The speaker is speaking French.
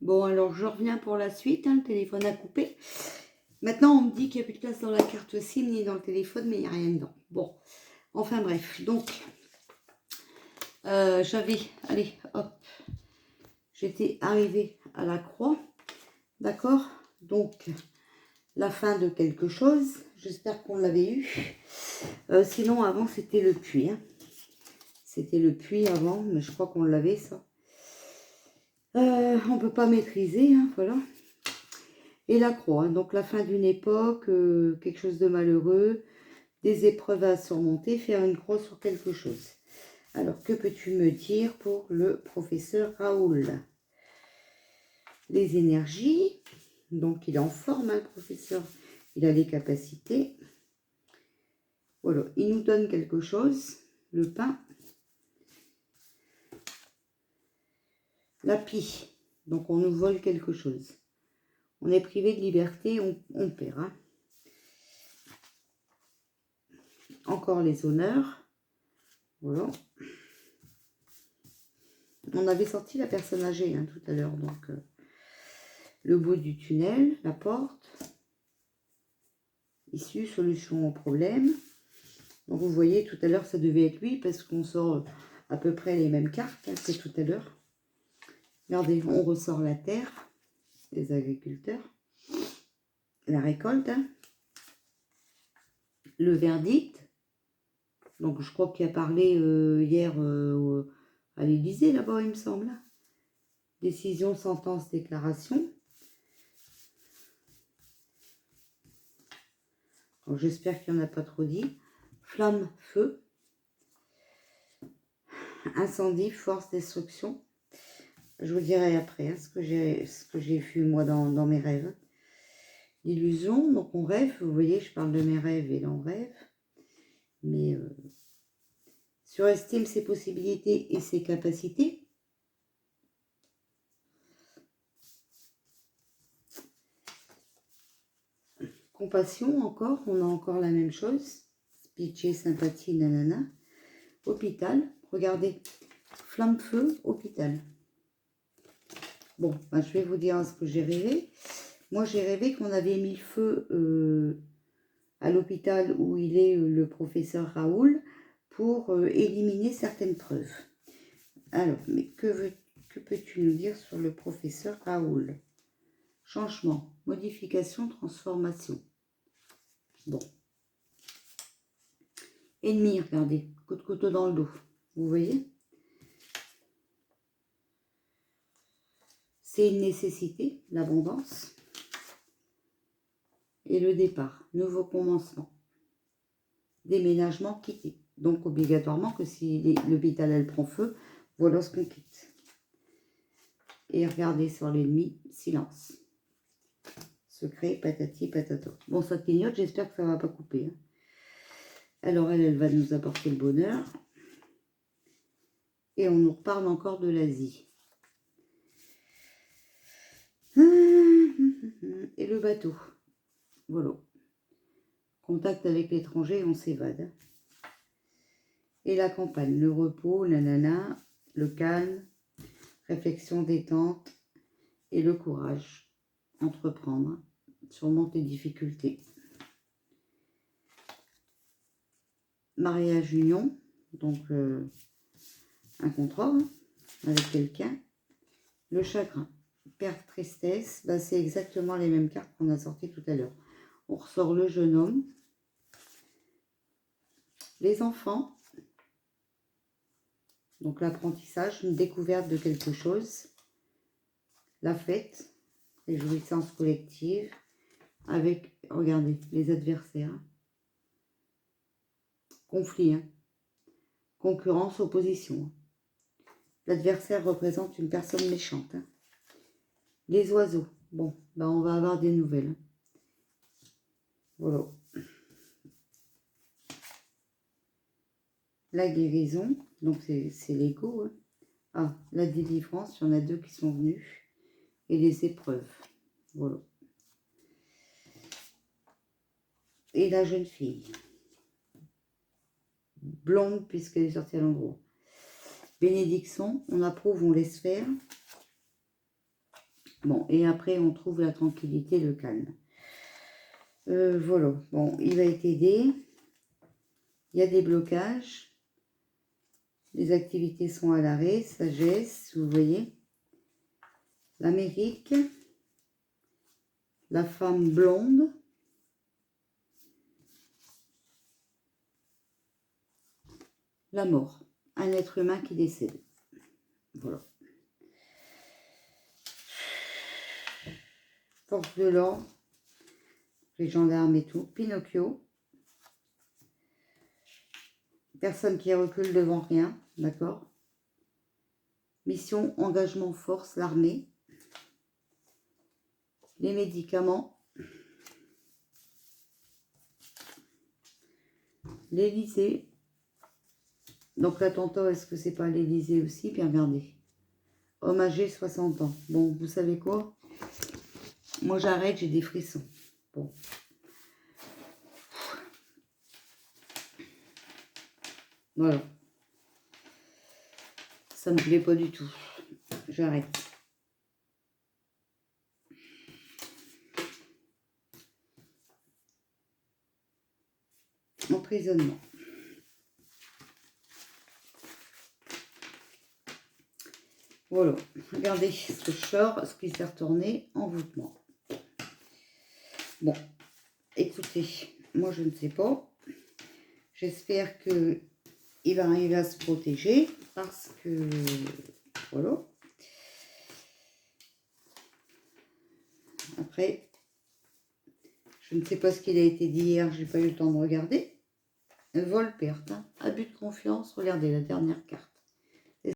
Bon, alors je reviens pour la suite, hein, le téléphone a coupé. Maintenant, on me dit qu'il n'y a plus de place dans la carte SIM ni dans le téléphone, mais il n'y a rien dedans. Bon, enfin bref, donc, allez, hop, j'étais arrivée à la croix, d'accord? Donc, la fin de quelque chose, j'espère qu'on l'avait eu. Sinon, avant, c'était le puits, hein. C'était le puits avant, mais je crois qu'on l'avait, ça. On ne peut pas maîtriser, hein, voilà. Et la croix, hein, donc la fin d'une époque, quelque chose de malheureux, des épreuves à surmonter, faire une croix sur quelque chose. Alors, que peux-tu me dire pour le professeur Raoul? Les énergies, donc il est en forme, hein, le professeur, il a les capacités. Voilà, il nous donne quelque chose, le pain. La pie, donc on nous vole quelque chose. On est privé de liberté, on perd. Hein. Encore les honneurs. Voilà. On avait sorti la personne âgée, hein, tout à l'heure. Donc, le bout du tunnel, la porte. Issue, solution au problème. Donc, vous voyez, tout à l'heure, ça devait être lui parce qu'on sort à peu près les mêmes cartes hein, que tout à l'heure. Regardez, on ressort la terre, les agriculteurs. La récolte. Hein. Le verdict. Donc, je crois qu'il a parlé hier à l'Élysée, là-bas, il me semble. Décision, sentence, déclaration. J'espère qu'il n'y en a pas trop dit. Flamme, feu. Incendie, force, destruction. Je vous dirai après hein, ce que j'ai vu moi dans mes rêves. L'illusion, donc on rêve. Vous voyez, je parle de mes rêves et l'on rêve. Mais surestime ses possibilités et ses capacités. Compassion, encore. On a encore la même chose. Pitié, sympathie, nanana. Hôpital. Regardez. Flamme, feu, hôpital. Bon, ben, je vais vous dire ce que j'ai rêvé. Moi, j'ai rêvé qu'on avait mis le feu à l'hôpital où il est le professeur Raoul pour éliminer certaines preuves. Alors, mais que peux-tu nous dire sur le professeur Raoul? Changement, modification, transformation. Bon. Ennemi, regardez, coup de couteau dans le dos. Vous voyez? C'est une nécessité, l'abondance. Et le départ, nouveau commencement. Déménagement, quitter. Donc, obligatoirement que si l'hôpital, elle prend feu, voilà ce qu'on quitte. Et regardez sur l'ennemi, silence. Secret, patati, patata. Bon, ça clignote, j'espère que ça ne va pas couper. Hein. Alors, elle va nous apporter le bonheur. Et on nous reparle encore de l'Asie. Et le bateau. Voilà. Contact avec l'étranger, on s'évade. Et la campagne, le repos, nanana, le calme, réflexion, détente et le courage. Entreprendre, surmonter les difficultés. Mariage, union, donc un contrat hein, avec quelqu'un. Le chagrin, perte, tristesse, bah, c'est exactement les mêmes cartes qu'on a sorties tout à l'heure. On ressort le jeune homme. Les enfants, donc l'apprentissage, une découverte de quelque chose. La fête, réjouissance collective, avec, regardez, les adversaires. Conflit, hein. Concurrence, opposition. L'adversaire représente une personne méchante. Hein. Les oiseaux, bon, ben on va avoir des nouvelles. Hein. Voilà. La guérison, donc c'est l'ego. Hein. Ah, la délivrance, il y en a deux qui sont venus. Et les épreuves. Voilà. Et la jeune fille. Blonde, puisqu'elle est sortie à l'endroit. Bénédiction, on approuve, on laisse faire. Bon, et après, on trouve la tranquillité, le calme. Voilà. Bon, il va t'aider. Il y a des blocages. Les activités sont à l'arrêt. Sagesse, vous voyez. L'Amérique. La femme blonde. La mort. Un être humain qui décède. Voilà. Force de l'ordre. Les gendarmes et tout. Pinocchio. Personne qui recule devant rien. D'accord. Mission, engagement, force, l'armée. Les médicaments. L'Élysée. Donc l'attentat, est-ce que c'est pas l'Élysée aussi? Bien regardez. Homme âgé, 60 ans. Bon, vous savez quoi? Moi j'arrête, j'ai des frissons. Bon. Voilà. Ça me plaît pas du tout. J'arrête. Emprisonnement. Voilà. Regardez ce que je sors, ce qui s'est retourné, envoûtement. Bon. Écoutez, moi je ne sais pas. J'espère que il va arriver à se protéger parce que voilà. Après, je ne sais pas ce qu'il a été dit hier, j'ai pas eu le temps de regarder. Vol perte, hein. Abus de confiance, regardez la dernière carte.